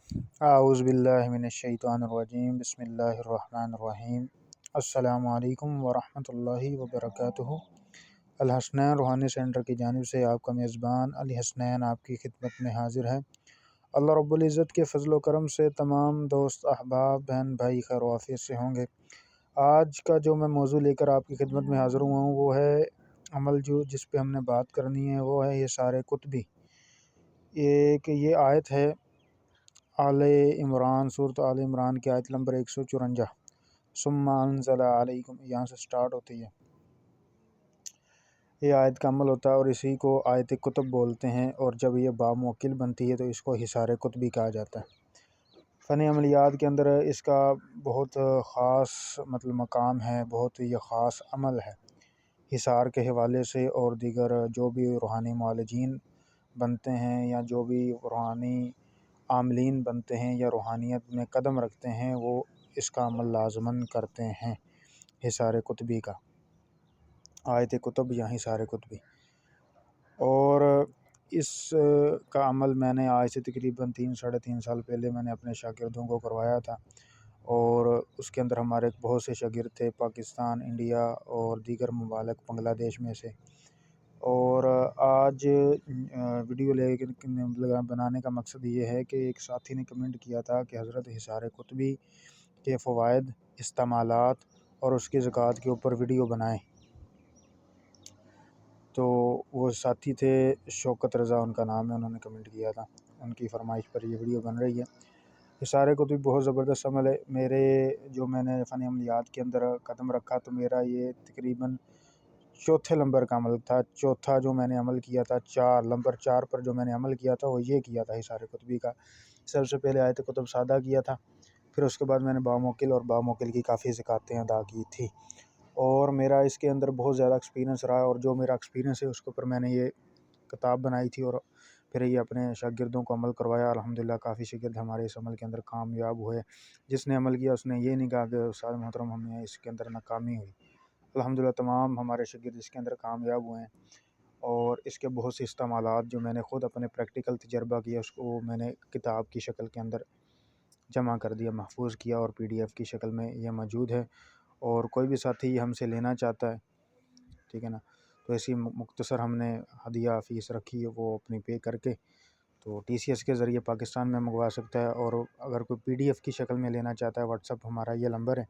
اعوذ باللہ من الشیطان الرجیم، بسم اللہ الرحمن الرحیم۔ السلام علیکم ورحمۃ اللہ وبرکاتہ۔ الحسنین روحانی سینٹر کی جانب سے آپ کا میزبان علی حسنین آپ کی خدمت میں حاضر ہے۔ اللہ رب العزت کے فضل و کرم سے تمام دوست احباب بہن بھائی خیر و عافیت سے ہوں گے۔ آج کا جو میں موضوع لے کر آپ کی خدمت میں حاضر ہوا ہوں وہ ہے عمل جس پہ ہم نے بات کرنی ہے، وہ ہے حصار قطبی۔ یہ آیت ہے آل عمران، سورۃ آل عمران کی آیت نمبر 154۔ ثم انزل علیکم، یہاں سے سٹارٹ ہوتی ہے یہ آیت کا عمل ہوتا ہے، اور اسی کو آیت کتب بولتے ہیں، اور جب یہ باموکل بنتی ہے تو اس کو حصار قطبی کہا جاتا ہے۔ فن عملیات کے اندر اس کا بہت خاص مقام ہے، بہت یہ خاص عمل ہے حصار کے حوالے سے، اور دیگر جو بھی روحانی معالجین بنتے ہیں یا جو بھی روحانی عاملین بنتے ہیں یا روحانیت میں قدم رکھتے ہیں، وہ اس کا عمل لازماً کرتے ہیں حصار قطبی کا، آیت کتب یا حصار قطبی۔ اور اس کا عمل میں نے آج سے تقریباً 3-3.5 سال پہلے میں نے اپنے شاگردوں کو کروایا تھا، اور اس کے اندر ہمارے بہت سے شاگرد تھے پاکستان، انڈیا اور دیگر ممالک بنگلہ دیش میں سے۔ اور آج ویڈیو بنانے کا مقصد یہ ہے کہ ایک ساتھی نے کمنٹ کیا تھا کہ حضرت حصار قطبی کے فوائد، استعمالات اور اس کی زکوٰۃ کے اوپر ویڈیو بنائیں۔ تو وہ ساتھی تھے شوکت رضا ان کا نام ہے، انہوں نے کمنٹ کیا تھا، ان کی فرمائش پر یہ ویڈیو بن رہی ہے۔ حصار قطبی بہت زبردست عمل ہے۔ میں نے فن عملیات کے اندر قدم رکھا تو میرا یہ تقریباً چوتھے نمبر کا عمل تھا۔ چوتھا جو میں نے عمل کیا تھا، نمبر 4 پر جو میں نے عمل کیا تھا وہ یہ کیا تھا حصار قطبی کا۔ سب سے پہلے آیت کتب سادہ کیا تھا، پھر اس کے بعد میں نے باموکل اور باموکل کی کافی زکوٰتیں ادا کی تھی، اور میرا اس کے اندر بہت زیادہ ایکسپیرینس رہا، اور جو میرا ایکسپیرینس ہے اس کے اوپر میں نے یہ کتاب بنائی تھی اور پھر یہ اپنے شاگردوں کو عمل کروایا۔ الحمدللہ کافی شاگرد ہمارے اس عمل کے اندر کامیاب ہوئے۔ جس نے عمل کیا اس نے یہ نہیں کہا کہ استاد محترم ہمیں اس کے اندر ناکامی ہوئی، الحمدللہ تمام ہمارے شاگرد اس کے اندر کامیاب ہوئے ہیں۔ اور اس کے بہت سے استعمالات جو میں نے خود اپنے پریکٹیکل تجربہ کیا، اس کو میں نے کتاب کی شکل کے اندر جمع کر دیا، محفوظ کیا، اور PDF کی شکل میں یہ موجود ہے۔ اور کوئی بھی ساتھی یہ ہم سے لینا چاہتا ہے، ٹھیک ہے نا، تو ایسی مختصر ہم نے ہدیہ فیس رکھی ہے، وہ اپنی پے کر کے تو TCS کے ذریعے پاکستان میں منگوا سکتا ہے۔ اور اگر کوئی PDF کی شکل میں لینا چاہتا ہے، واٹس ایپ ہمارا یہ نمبر ہے،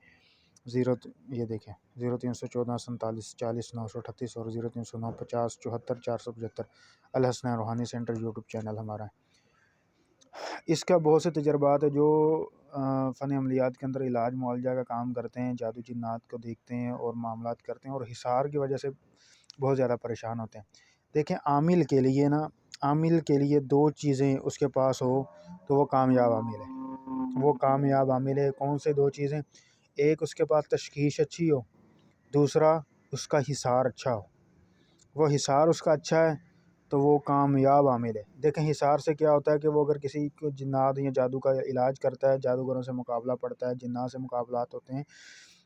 یہ دیکھیں 0314 47 40 938 اور 0309 50 74 475۔ الحسنین روحانی سینٹر YouTube چینل ہمارا ہے۔ اس کا بہت سے تجربات ہے جو فن عملیات کے اندر علاج معالجہ کا کام کرتے ہیں، جادو جنات کو دیکھتے ہیں اور معاملات کرتے ہیں، اور حصار کی وجہ سے بہت زیادہ پریشان ہوتے ہیں۔ دیکھیں عامل کے لیے 2 چیزیں اس کے پاس ہو تو وہ کامیاب عامل ہے۔ کون سے 2 چیزیں؟ ایک اس کے پاس تشخیص اچھی ہو، دوسرا اس کا حصار اچھا ہو۔ وہ حصار اس کا اچھا ہے تو وہ کامیاب عامل ہے۔ دیکھیں حصار سے کیا ہوتا ہے کہ وہ اگر کسی کو جنات یا جادو کا علاج کرتا ہے، جادوگروں سے مقابلہ پڑتا ہے، جنات سے مقابلات ہوتے ہیں،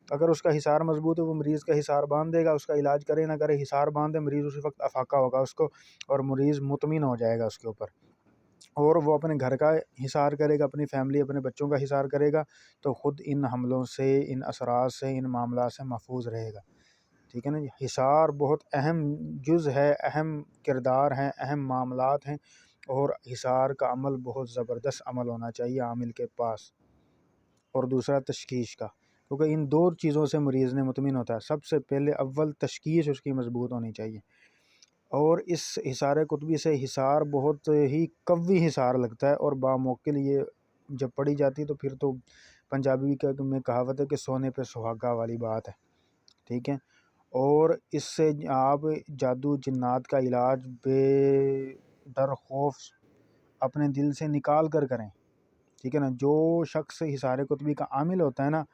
اگر اس کا حصار مضبوط ہے وہ مریض کا حصار باندھ دے گا، اس کا علاج کرے نہ کرے حصار باندھ دے، مریض اسی وقت افاقہ ہوگا اس کو، اور مریض مطمئن ہو جائے گا اس کے اوپر، اور وہ اپنے گھر کا حصار کرے گا، اپنی فیملی، اپنے بچوں کا حصار کرے گا، تو خود ان حملوں سے، ان اثرات سے، ان معاملات سے محفوظ رہے گا، ٹھیک ہے نا جی۔ حصار بہت اہم جز ہے، اہم کردار ہیں، اہم معاملات ہیں، اور حصار کا عمل بہت زبردست عمل ہونا چاہیے عامل کے پاس۔ اور دوسرا تشخیص کا، کیونکہ ان 2 چیزوں سے مریض نے مطمئن ہوتا ہے۔ سب سے پہلے اول تشخیص اس کی مضبوط ہونی چاہیے، اور اس حصار قطبی سے حصار بہت ہی قوی حصار لگتا ہے، اور باموکل یہ جب پڑھی جاتی تو پھر تو پنجابی میں کہاوت ہے کہ سونے پہ سہاگا والی بات ہے، ٹھیک ہے۔ اور اس سے آپ جادو جنات کا علاج بے ڈر خوف اپنے دل سے نکال کر کریں، ٹھیک ہے نا۔ جو شخص حصار قطبی کا عامل ہوتا ہے نا،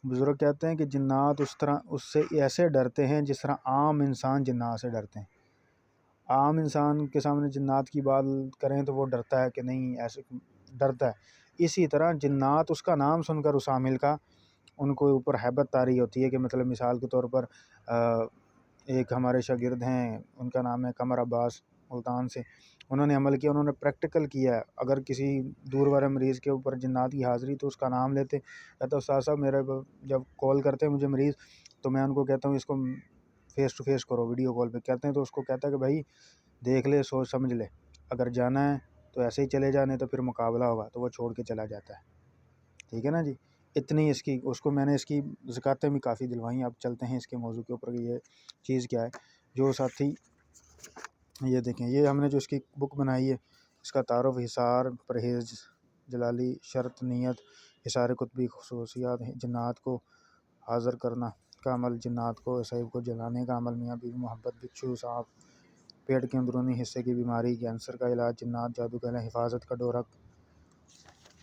بزرگ کہتے ہیں کہ جنات اس سے ایسے ڈرتے ہیں جس طرح عام انسان جنات سے ڈرتے ہیں۔ عام انسان کے سامنے جنات کی بات کریں تو وہ ڈرتا ہے کہ نہیں، ایسے ڈرتا ہے، اسی طرح جنات اس کا نام سن کر اس عامل کا ان کو اوپر ہیبت طاری ہوتی ہے۔ کہ مطلب مثال کے طور پر ایک ہمارے شاگرد ہیں، ان کا نام ہے قمر عباس، ملتان سے، انہوں نے عمل کیا، انہوں نے پریکٹیکل کیا ہے۔ اگر کسی دور والے مریض کے اوپر جنات کی حاضری تو اس کا نام لیتے، کہتا استاد صاحب میرے جب کال کرتے ہیں مجھے مریض تو میں ان کو کہتا ہوں اس کو فیس ٹو فیس کرو، ویڈیو کال پہ کہتے ہیں تو اس کو کہتا ہے کہ بھائی دیکھ لے، سوچ سمجھ لے، اگر جانا ہے تو ایسے ہی چلے جانے تو پھر مقابلہ ہوگا، تو وہ چھوڑ کے چلا جاتا ہے۔ ٹھیک ہے نا جی، اتنی اس کو میں نے اس کی زکاتیں بھی کافی دلوائیں۔ اب چلتے ہیں اس کے موضوع کے اوپر کہ یہ چیز کیا ہے۔ جو ساتھی یہ دیکھیں، یہ ہم نے جو اس کی بک بنائی ہے، اس کا تعارف، حصار، پرہیز جلالی، شرط، نیت، حصار قطبی، خصوصیات، جنات کو حاضر کرنا کا عمل، جنات کو صاحب کو جلانے کا عمل، میاں بیوی محبت، بچھو، سانپ، پیٹ کے اندرونی حصے کی بیماری، کینسر کا علاج، جنات، جادو کا علاج، حفاظت کا ڈورا،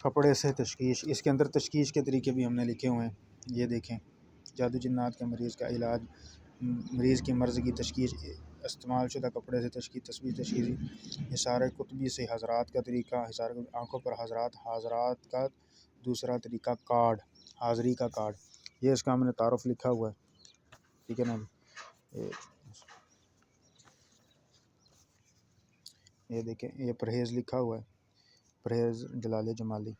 کپڑے سے تشخیص۔ اس کے اندر تشخیص کے طریقے بھی ہم نے لکھے ہوئے ہیں، یہ دیکھیں۔ جادو جنات کے مریض کا علاج، مریض کی مرض کی تشخیص، استعمال شدہ کپڑے سے تشخیص، تصویر تشخیصی، حصار قطبی سے حضرات کا طریقہ، حصار آنکھوں پر حضرات کا دوسرا طریقہ، کارڈ، حاضری کا کارڈ، یہ اس کا ہم نے تعارف لکھا ہوا ہے۔ ٹھیک ہے نا جی، یہ دیکھیں، یہ پرہیز لکھا ہوا ہے، پرہیز جلال جمالی۔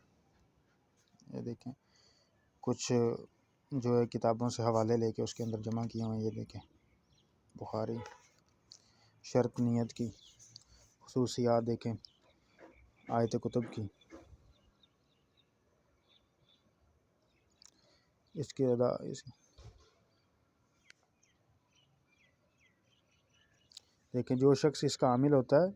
یہ دیکھیں کچھ جو ہے کتابوں سے حوالے لے کے اس کے اندر جمع کیے ہوئے ہیں، یہ دیکھیں، بخاری، شرط نیت کی، خصوصیات دیکھیں، آیت کتب کی، اس کے دیکھیں، جو شخص اس کا عامل ہوتا ہے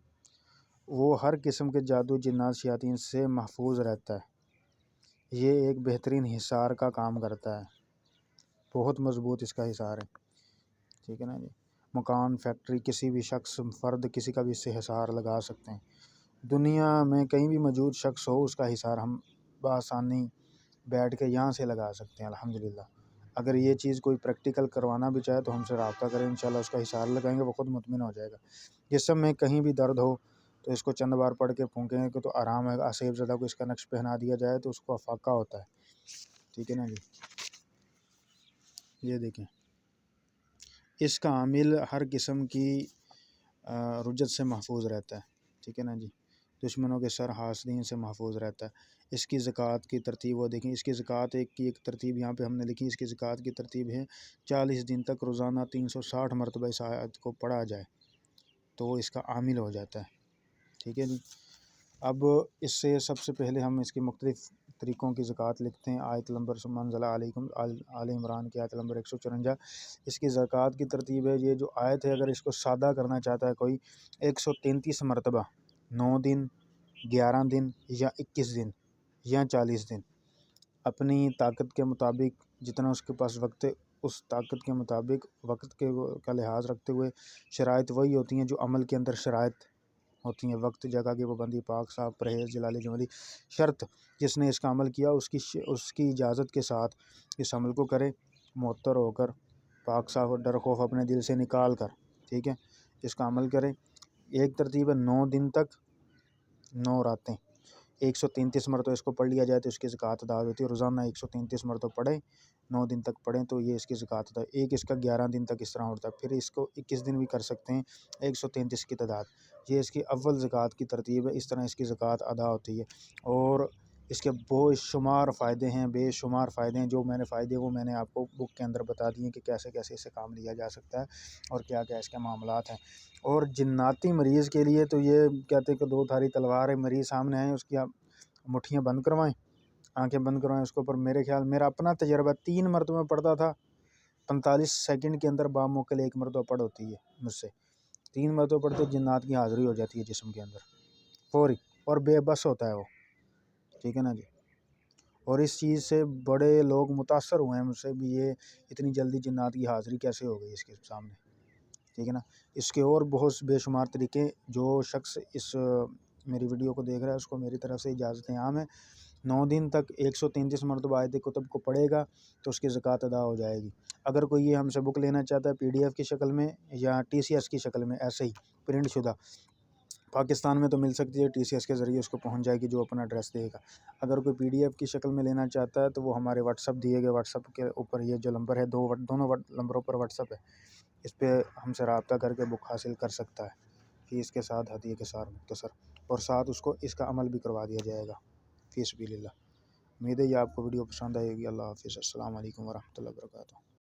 وہ ہر قسم کے جادو، جنات، شیاطین سے محفوظ رہتا ہے۔ یہ ایک بہترین حصار کا کام کرتا ہے، بہت مضبوط اس کا حصار ہے۔ ٹھیک ہے نا جی، مکان، فیکٹری، کسی بھی شخص، فرد، کسی کا بھی اس سے حصار لگا سکتے ہیں۔ دنیا میں کہیں بھی موجود شخص ہو، اس کا حصار ہم بآسانی بیٹھ کے یہاں سے لگا سکتے ہیں الحمدللہ۔ اگر یہ چیز کوئی پریکٹیکل کروانا بھی چاہے تو ہم سے رابطہ کریں، انشاءاللہ اس کا حصار لگائیں گے، وہ خود مطمئن ہو جائے گا۔ جسم میں کہیں بھی درد ہو تو اس کو چند بار پڑھ کے پھونکیں گے تو آرام ہے۔ آصف زدہ کو اس کا نقش پہنا دیا جائے تو اس کو افاقہ ہوتا ہے۔ ٹھیک ہے نا جی، یہ دیکھیں، اس کا عامل ہر قسم کی رجت سے محفوظ رہتا ہے۔ ٹھیک ہے نا جی، دشمنوں کے سر، حاسدین سے محفوظ رہتا ہے۔ اس کی زکوٰۃ کی ترتیب وہ دیکھیں، اس کی زکوٰۃ ایک ترتیب یہاں پہ ہم نے لکھی، اس کی زکوٰۃ کی ترتیب ہے 40 دن تک روزانہ 360 مرتبہ اس آیت کو پڑھا جائے تو وہ اس کا عامل ہو جاتا ہے۔ ٹھیک ہے جی، اب اس سے سب سے پہلے ہم اس کی مختلف طریقوں کی زکوٰۃ لکھتے ہیں۔ آیت نمبر منزلہ علیکم، آل عمران کی آیت نمبر 154۔ اس کی زکوٰۃ کی ترتیب ہے، یہ جو آیت ہے اگر اس کو سادہ کرنا چاہتا ہے کوئی، 133 مرتبہ 9 دن، 11 دن یا 21 دن یا 40 دن، اپنی طاقت کے مطابق جتنا اس کے پاس وقت ہے، اس طاقت کے مطابق وقت کا لحاظ رکھتے ہوئے، شرائط وہی ہوتی ہیں جو عمل کے اندر شرائط ہوتی ہیں، وقت، جگہ کی پابندی، پاک صاف، پرہیز جلال جمالی۔ شرط، جس نے اس کا عمل کیا اس کی اجازت کے ساتھ اس عمل کو کرے، معطر ہو کر، پاک صاف، ڈر خوف اپنے دل سے نکال کر، ٹھیک ہے، اس کا عمل کرے۔ ایک ترتیب ہے 9 دن تک 9 راتیں، 133 مرتبہ اس کو پڑھ لیا جائے تو اس کی زکوٰۃ ادا ہوتی ہے۔ روزانہ 133 مرتبہ پڑھیں، 9 دن تک پڑھیں تو یہ اس کی زکوٰۃ ادا۔ ایک اس کا 11 دن تک اس طرح ہوتا ہے، پھر اس کو 21 دن بھی کر سکتے ہیں، 133 کی تعداد۔ یہ اس کی اول زکوٰۃ کی ترتیب ہے، اس طرح اس کی زکوٰۃ ادا ہوتی ہے۔ اور اس کے بے شمار فائدے ہیں، بے شمار فائدے ہیں، جو میں نے فائدے وہ میں نے آپ کو بک کے اندر بتا دیے کہ کیسے کیسے اس سے کام لیا جا سکتا ہے اور کیا کیا اس کے معاملات ہیں۔ اور جناتی مریض کے لیے تو یہ کہتے ہیں کہ 2 دھاری تلوار ہے، مریض سامنے آئیں اس کی آپ مٹھیاں بند کروائیں، آنکھیں بند کروائیں، اس کے اوپر میرے خیال میرا اپنا تجربہ 3 مرتبہ پڑھتا تھا، 45 سیکنڈ کے اندر باموکل 1 مرتبہ پڑھ ہوتی ہے مجھ سے، 3 مرتبہ پڑھتے جنات کی حاضری ہو جاتی ہے جسم کے اندر فوری، اور بے بس ہوتا ہے وہ۔ ٹھیک ہے نا جی، اور اس چیز سے بڑے لوگ متاثر ہوئے ہیں مجھ سے بھی، یہ اتنی جلدی جنات کی حاضری کیسے ہو گئی اس کے سامنے۔ ٹھیک ہے نا، اس کے اور بہت بے شمار طریقے، جو شخص اس میری ویڈیو کو دیکھ رہا ہے اس کو میری طرف سے اجازت عام ہے، 9 دن تک 133 مرتبہ آیت کتب کو پڑھے گا تو اس کی زکوٰۃ ادا ہو جائے گی۔ اگر کوئی یہ ہم سے بک لینا چاہتا ہے PDF کی شکل میں یا TCS کی شکل میں، ایسے ہی پرنٹ شدہ، پاکستان میں تو مل سکتی ہے، TCS کے ذریعے اس کو پہنچ جائے گی جو اپنا ایڈریس دے گا۔ اگر کوئی PDF کی شکل میں لینا چاہتا ہے تو وہ ہمارے واٹس ایپ دیے گئے، واٹس ایپ کے اوپر یہ جو نمبر ہے، دونوں نمبروں پر واٹس ایپ ہے، اس پہ ہم سے رابطہ کر کے بک حاصل کر سکتا ہے۔ فیس کے ساتھ ہدیے کے ساتھ مختصر، اور ساتھ اس کو اس کا عمل بھی کروا دیا جائے گا فی سبیل اللہ۔ امید ہے یہ آپ کو ویڈیو پسند آئے گی۔ اللہ حافظ، السلام علیکم ورحمۃ اللہ وبرکاتہ۔